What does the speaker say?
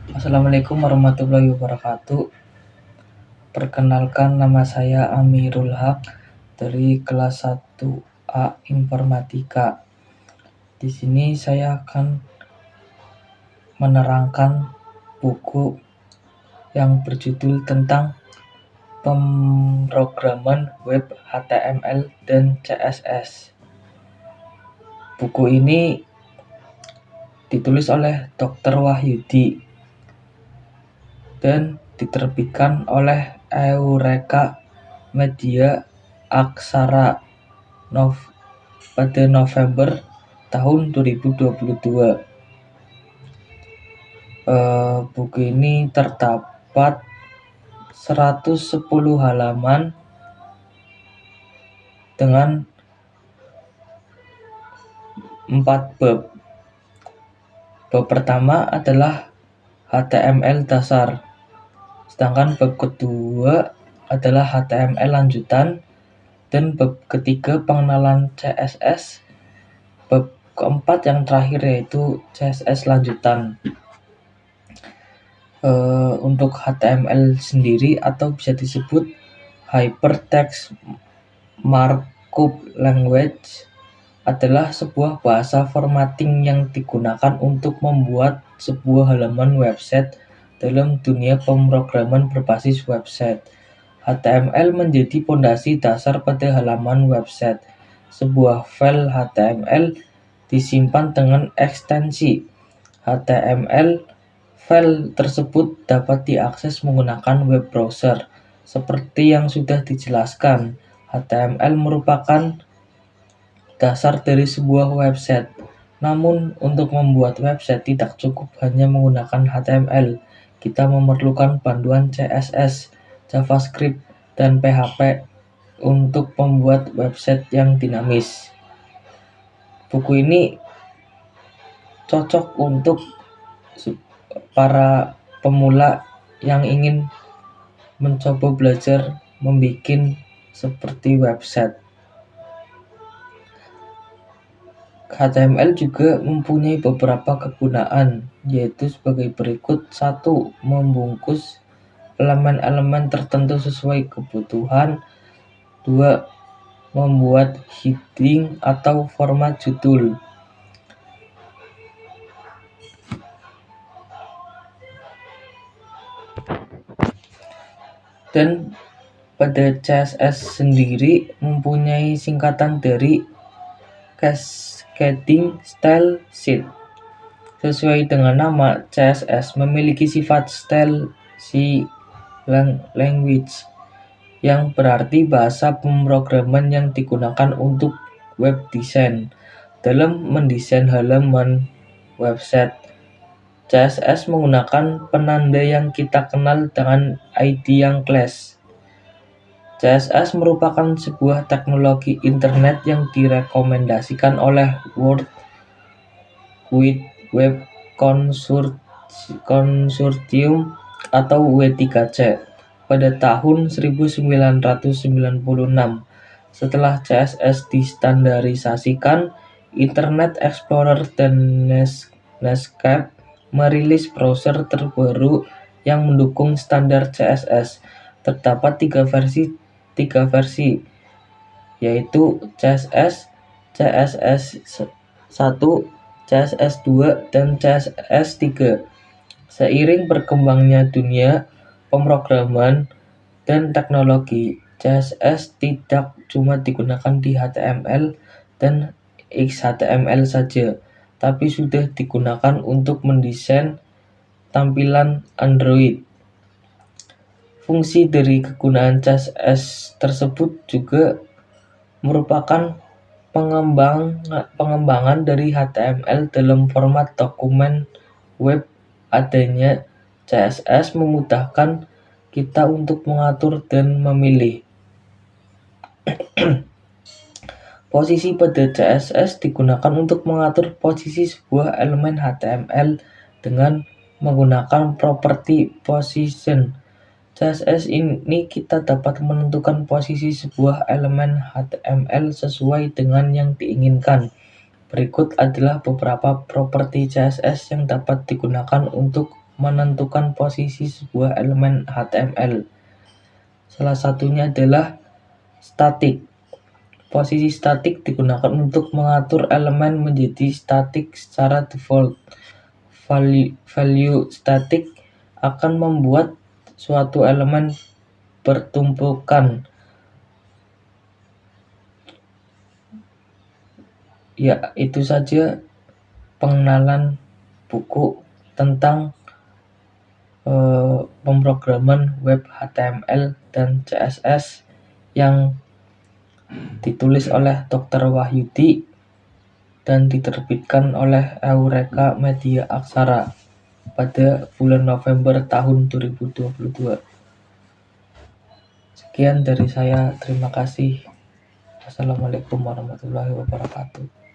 Assalamualaikum warahmatullahi wabarakatuh. Perkenalkan, nama saya Amirul Haq dari kelas 1A Informatika. Di sini saya akan menerangkan buku yang berjudul tentang pemrograman web HTML dan CSS. Buku ini ditulis oleh Dr. Wahyudi dan diterbitkan oleh Eureka Media Aksara pada November tahun 2022. Buku ini terdapat 110 halaman dengan 4 bab. Bab pertama adalah HTML dasar, sedangkan bab kedua adalah HTML lanjutan, dan bab ketiga pengenalan CSS, bab keempat yang terakhir yaitu CSS lanjutan. Untuk HTML sendiri atau bisa disebut Hypertext Markup Language adalah sebuah bahasa formatting yang digunakan untuk membuat sebuah halaman website dalam dunia pemrograman berbasis website. HTML menjadi fondasi dasar pada halaman website. Sebuah file HTML disimpan dengan ekstensi HTML. File tersebut dapat diakses menggunakan web browser. Seperti yang sudah dijelaskan, HTML merupakan dasar dari sebuah website. Namun, untuk membuat website tidak cukup hanya menggunakan HTML. Kita memerlukan bantuan CSS, JavaScript, dan PHP untuk membuat website yang dinamis. Buku ini cocok untuk para pemula yang ingin mencoba belajar membuat seperti website. HTML juga mempunyai beberapa kegunaan, yaitu sebagai berikut. 1. Membungkus elemen-elemen tertentu sesuai kebutuhan. 2. Membuat heading atau format judul. Dan pada CSS sendiri mempunyai singkatan dari Cascading Style Sheet. Sesuai dengan nama, CSS memiliki sifat style sheet language, yang berarti bahasa pemrograman yang digunakan untuk web design. Dalam mendesain halaman website, CSS menggunakan penanda yang kita kenal dengan ID yang class. CSS merupakan sebuah teknologi internet yang direkomendasikan oleh World Wide Web Consortium atau W3C pada tahun 1996. Setelah CSS distandarisasikan, Internet Explorer dan Netscape merilis browser terbaru yang mendukung standar CSS. Terdapat tiga versi, yaitu CSS, CSS1, CSS2, dan CSS3. Seiring berkembangnya dunia pemrograman dan teknologi, CSS tidak cuma digunakan di HTML dan XHTML saja, tapi sudah digunakan untuk mendesain tampilan Android. Fungsi dari kegunaan CSS tersebut juga merupakan pengembangan dari HTML dalam format dokumen web. Adanya CSS memudahkan kita untuk mengatur dan memilih. Posisi pada CSS digunakan untuk mengatur posisi sebuah elemen HTML dengan menggunakan properti position. CSS ini kita dapat menentukan posisi sebuah elemen HTML sesuai dengan yang diinginkan. Berikut adalah beberapa properti CSS yang dapat digunakan untuk menentukan posisi sebuah elemen HTML. Salah satunya adalah statik. Posisi statik digunakan untuk mengatur elemen menjadi statik secara default. Value statik akan membuat suatu elemen bertumpukan. Ya, itu saja pengenalan buku tentang pemrograman web HTML dan CSS yang ditulis oleh Dr. Wahyudi dan diterbitkan oleh Eureka Media Aksara pada bulan November tahun 2022. Sekian dari saya, terima kasih. Wassalamualaikum warahmatullahi wabarakatuh.